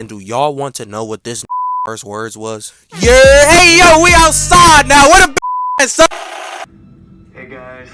And do y'all want to know what this first words was? Yeah, hey yo, we outside now. What a son. Hey guys.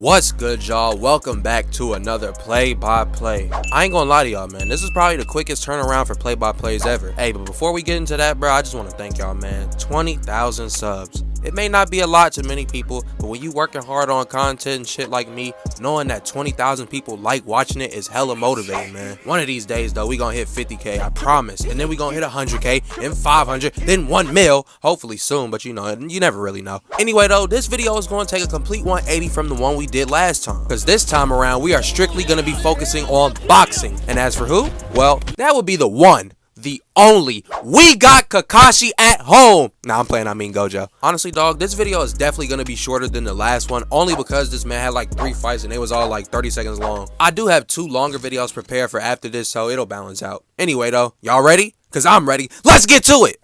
What's good, y'all? Welcome back to another play-by-play. I ain't gonna lie to y'all, man. This is probably the quickest turnaround for play-by-plays ever. Hey, but before we get into that, bro, I just want to thank y'all, man. 20,000 subs. It may not be a lot to many people, but when you working hard on content and shit like me, knowing that 20,000 people like watching it is hella motivating, man. One of these days, though, we gonna hit 50K, I promise. And then we gonna hit 100K, then 500, then 1 mil, hopefully soon, but you know, you never really know. Anyway, though, this video is gonna take a complete 180 from the one we did last time. Because this time around, we are strictly gonna be focusing on boxing. And as for who? Well, that would be the one, the only, we got Kakashi at home. Nah, I'm playing, I mean Gojo. Honestly, dog, this video is definitely gonna be shorter than the last one, only because this man had like 3 fights and they was all like 30 seconds long. I do have 2 longer videos prepared for after this, so it'll balance out. Anyway, though, y'all ready? Cause I'm ready. Let's get to it.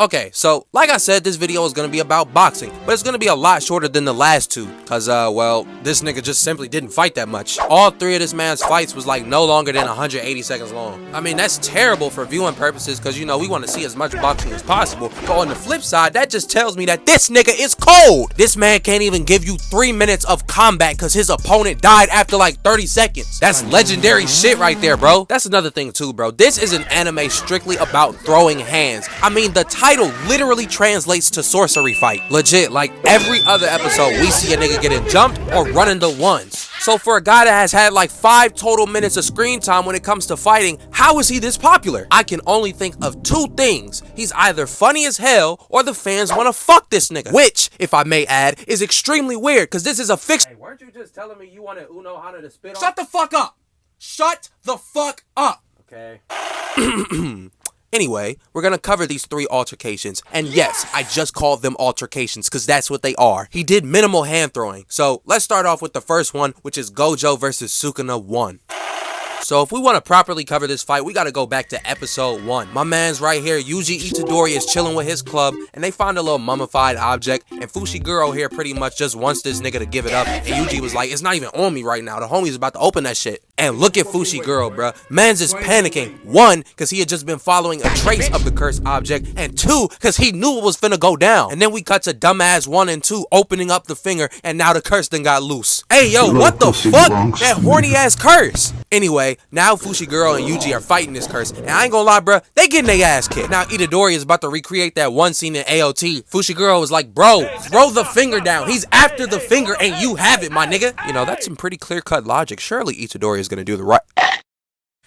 Okay, so like I said, this video is going to be about boxing, but it's going to be a lot shorter than the last 2, because, well, this nigga just simply didn't fight that much. All 3 of this man's fights was like no longer than 180 seconds long. I mean, that's terrible for viewing purposes, because, you know, we want to see as much boxing as possible, but on the flip side, that just tells me that this nigga is cold. This man can't even give you 3 minutes of combat because his opponent died after like 30 seconds. That's legendary shit right there, bro. That's another thing too, bro. This is an anime strictly about throwing hands. I mean, the title literally translates to sorcery fight. Legit, like every other episode, we see a nigga getting jumped or running the ones. So for a guy that has had like 5 total minutes of screen time when it comes to fighting, how is he this popular? I can only think of 2 things. He's either funny as hell or the fans want to fuck this nigga. Which, if I may add, is extremely weird because this is a fiction. Hey, weren't you just telling me you wanted Uno Hana to spit on? Shut the fuck up! Shut the fuck up! Okay. Anyway, we're gonna cover these 3 altercations, and yes, I just called them altercations because that's what they are. He did minimal hand throwing, so let's start off with the first one, which is Gojo versus Sukuna 1. So if we want to properly cover this fight, we got to go back to episode 1. My man's right here, Yuji Itadori, is chilling with his club, and they find a little mummified object, and Fushiguro here pretty much just wants this nigga to give it up, and Yuji was like, it's not even on me right now, the homie's about to open that shit. And look at Fushiguro, bruh. Man's is panicking. 1, because he had just been following a trace of the cursed object, and 2, because he knew it was finna go down. And then we cut to dumbass 1 and 2 opening up the finger, and now the curse done got loose. Hey, yo, what the fuck? That horny ass curse. Anyway, now Fushiguro and Yuji are fighting this curse, and I ain't gonna lie, bruh, they getting their ass kicked. Now Itadori is about to recreate that one scene in AOT. Fushiguro was like, bro, throw the finger down. He's after the finger, and you have it, my nigga. You know, that's some pretty clear-cut logic. Surely Itadori is gonna do the right.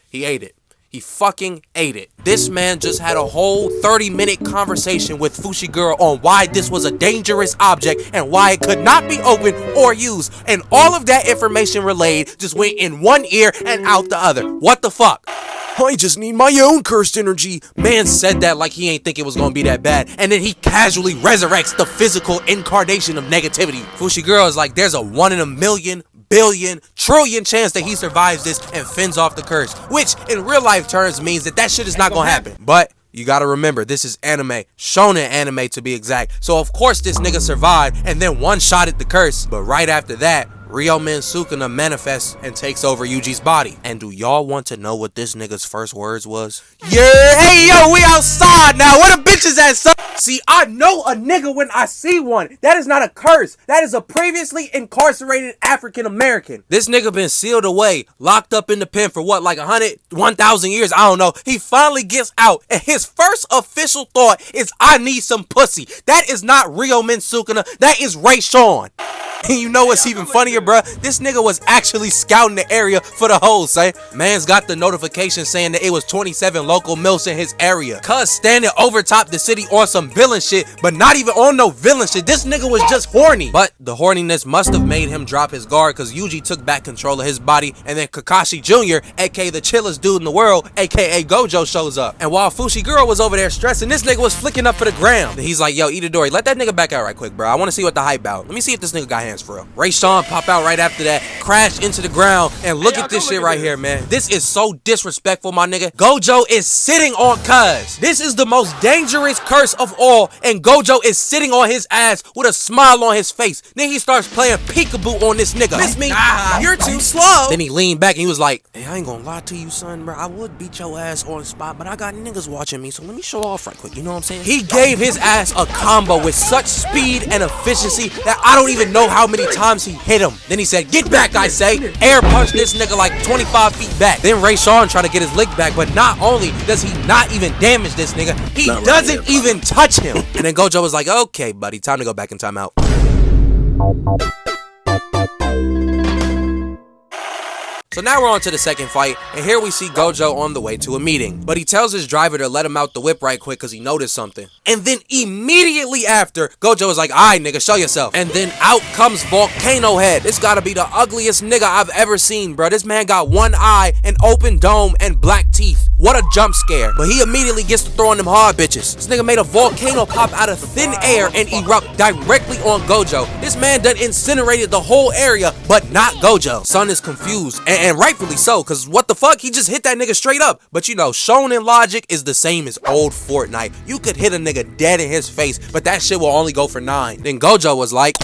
He ate it. He fucking ate it. This man just had a whole 30-minute conversation with Fushiguro on why this was a dangerous object and why it could not be opened or used. And all of that information relayed just went in one ear and out the other. What the fuck? I just need my own cursed energy. Man said that like he ain't think it was gonna be that bad. And then he casually resurrects the physical incarnation of negativity. Fushiguro is like, there's a 1 in a million, billion, trillion chance that he survives this and fends off the curse, which in real life terms means that that shit is not gonna happen. But you gotta remember, this is anime, shonen anime to be exact. So of course this nigga survived and then one-shotted the curse. But right after that, Ryomen Sukuna manifests and takes over Yuji's body. And do y'all want to know what this nigga's first words was? Yeah, hey yo, we outside now. Where the bitches at, son? See, I know a nigga when I see one. That is not a curse. That is a previously incarcerated African American. This nigga been sealed away, locked up in the pen for what, like 100, 1,000 years? I don't know. He finally gets out, and his first official thought is, I need some pussy. That is not Ryomen Sukuna. That is Ray Sean. And you know what's even funnier, bruh? This nigga was actually scouting the area for the hoes, say. Man's got the notification saying that it was 27 local milfs in his area. Cuz standing over top the city on some villain shit, but not even on no villain shit. This nigga was just horny. But the horniness must have made him drop his guard, cause Yuji took back control of his body, and then Kakashi Jr., aka the chillest dude in the world, aka Gojo, shows up. And while Fushiguro was over there stressing, this nigga was flicking up for the ground. And he's like, yo, Itadori, let that nigga back out right quick, bro. I wanna see what the hype about. Let me see if this nigga got hands for real. Ray Sean pop out right after that, crash into the ground, and look at this shit right here, man. This is so disrespectful, my nigga. Gojo is sitting on cuz. This is the most dangerous curse of all, and Gojo is sitting on his ass with a smile on his face. Then he starts playing peekaboo on this nigga. Miss me, you're too slow. Then he leaned back and he was like, hey, I ain't gonna lie to you, son, bro. I would beat your ass on the spot, but I got niggas watching me, so let me show off right quick. You know what I'm saying? He gave his ass a combo with such speed and efficiency that I don't even know how many times he hit him. Then he said, get back, I say. Air punched this nigga like 25 feet back. Then Ray Sean tried to get his lick back, but not only does he not even damage this nigga, he doesn't even touch him. And then Gojo was like, okay, buddy, time to go back in timeout. So now we're on to the second fight, and here we see Gojo on the way to a meeting. But he tells his driver to let him out the whip right quick because he noticed something. And then immediately after, Gojo is like, alright nigga, show yourself. And then out comes Volcano Head. This gotta be the ugliest nigga I've ever seen, bro. This man got one eye, an open dome, and black teeth. What a jump scare. But he immediately gets to throwing them hard bitches. This nigga made a volcano pop out of thin air and erupt directly on Gojo. This man done incinerated the whole area, but not Gojo. Son is confused, and rightfully so, cause what the fuck? He just hit that nigga straight up. But you know, shonen logic is the same as old Fortnite. You could hit a nigga dead in his face, but that shit will only go for 9. Then Gojo was like,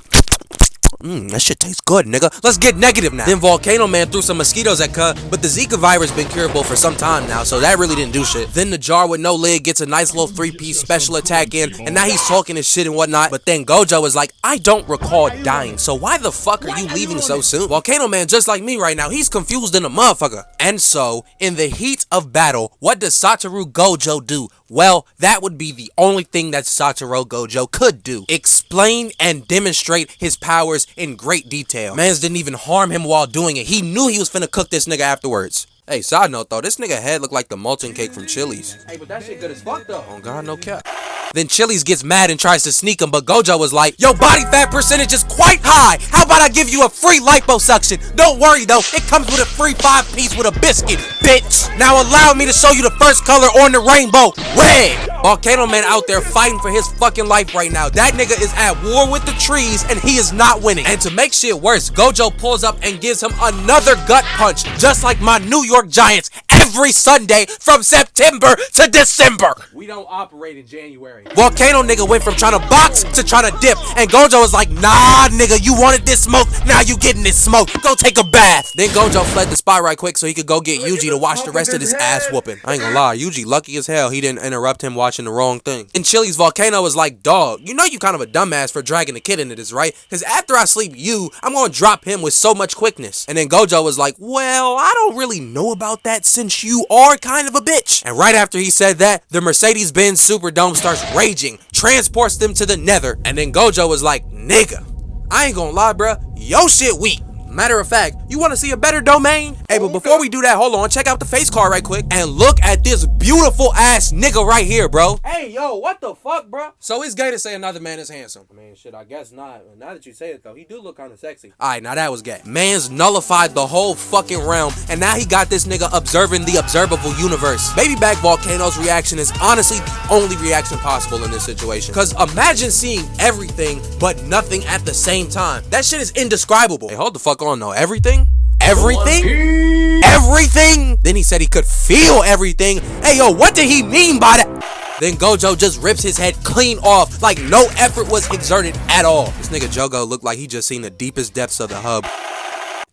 that shit tastes good, nigga. Let's get negative now. Then Volcano Man threw some mosquitoes at Cuz, but the Zika virus been curable for some time now, so that really didn't do shit. Then the jar with no lid gets a nice little 3-piece special attack in, and now he's talking his shit and whatnot. But then Gojo was like, I don't recall dying, so why the fuck are you leaving so soon? Volcano Man, just like me right now, he's confused in a motherfucker. And so, in the heat of battle, what does Satoru Gojo do? Well, that would be the only thing that Satoru Gojo could do. Explain and demonstrate his powers in great detail. Mans didn't even harm him while doing it. He knew he was finna cook this nigga afterwards. Hey, side note though, this nigga head looked like the molten cake from Chili's. Hey, but that shit good as fuck though. Oh God, no cap. Then Chili's gets mad and tries to sneak him, but Gojo was like, yo, body fat percentage is quite high. How about I give you a free liposuction? Don't worry though, it comes with a free 5-piece with a biscuit, bitch. Now allow me to show you the first color on the rainbow, red. Volcano Man out there fighting for his fucking life right now. That nigga is at war with the trees and he is not winning. And to make shit worse, Gojo pulls up and gives him another gut punch, just like my New York Giants every Sunday from September to December. We don't operate in January. Volcano nigga went from trying to box to trying to dip, and Gojo was like, nah nigga, you wanted this smoke, now you getting this smoke. Go take a bath. Then Gojo fled the spot right quick so he could go get Yuji to watch the rest of this ass whooping. I ain't gonna lie, Yuji lucky as hell he didn't interrupt him watching the wrong thing. And Chili's Volcano was like, dog, you know you kind of a dumbass for dragging the kid into this, right? Because after I sleep you, I'm gonna drop him with so much quickness. And then Gojo was like, well, I don't really know about that since you are kind of a bitch. And right after he said that, the Mercedes-Benz Superdome starts raging, transports them to the nether, and then Gojo was like, nigga, I ain't gonna lie, bruh, yo shit weak. Matter of fact, you want to see a better domain? Hey, but before we do that, hold on, check out the face card right quick and look at this beautiful ass nigga right here, bro. Hey, yo, what the fuck, bro? So it's gay to say another man is handsome. I mean, shit, I guess not. Now that you say it, though, he do look kind of sexy. Alright, now that was gay. Man's nullified the whole fucking realm, and now he got this nigga observing the observable universe. Baby Back Volcano's reaction is honestly the only reaction possible in this situation. Cause imagine seeing everything, but nothing at the same time. That shit is indescribable. Hey, hold the fuck on, though. Everything? Everything? Then he said he could feel everything. Hey, yo, what did he mean by that? Then Gojo just rips his head clean off, like no effort was exerted at all. This nigga Jogo looked like he just seen the deepest depths of the hub.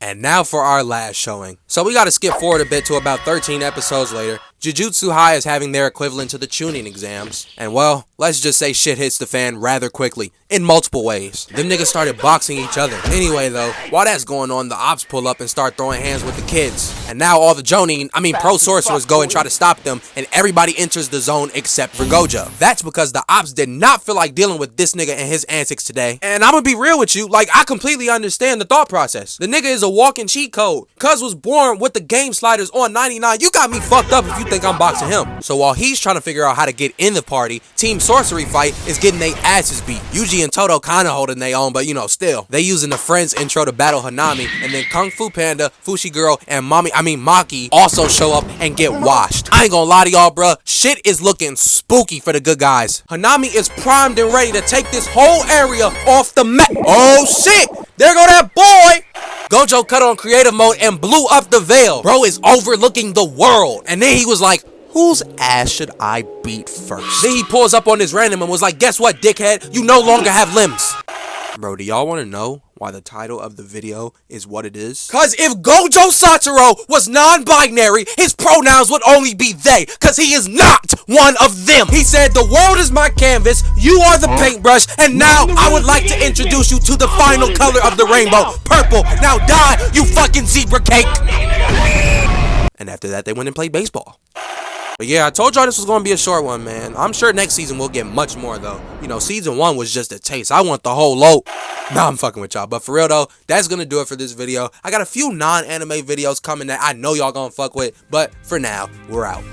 And now for our last showing. So we gotta skip forward a bit to about 13 episodes later. Jujutsu High is having their equivalent to the tuning exams. And well, let's just say shit hits the fan rather quickly, in multiple ways. Them niggas started boxing each other. Anyway though, while that's going on, the ops pull up and start throwing hands with the kids. And now all the pro sorcerers go and try to stop them, and everybody enters the zone except for Gojo. That's because the ops did not feel like dealing with this nigga and his antics today. And I'm gonna be real with you, like I completely understand the thought process. The nigga is a walking cheat code. Cuz was born with the game sliders on 99. You got me fucked up if you think I'm boxing him. So while he's trying to figure out how to get in the party, Team Sorcery Fight is getting their asses beat. Yuji and Toto kinda holding their own, but you know, still. They using the Friends intro to battle Hanami, and then Kung Fu Panda, Fushi Girl, and Maki also show up and get washed. I ain't gonna lie to y'all, bruh. Shit is looking spooky for the good guys. Hanami is primed and ready to take this whole area off the map. Oh shit! There go that boy! Gojo cut on creative mode and blew up the veil. Bro is overlooking the world. And then he was like, whose ass should I beat first? Then he pulls up on this random and was like, guess what, dickhead? You no longer have limbs. Bro, do y'all want to know why the title of the video is what it is? Cause if Gojo Satoru was non-binary, his pronouns would only be they, cause he is not one of them. He said, the world is my canvas, you are the paintbrush, and now I would like to introduce you to the final color of the rainbow, purple. Now die, you fucking zebra cake. And after that, they went and played baseball. But yeah, I told y'all this was going to be a short one, man. I'm sure next season we'll get much more, though. You know, season 1 was just a taste. I want the whole load. Nah, I'm fucking with y'all. But for real, though, that's going to do it for this video. I got a few non-anime videos coming that I know y'all going to fuck with. But for now, we're out.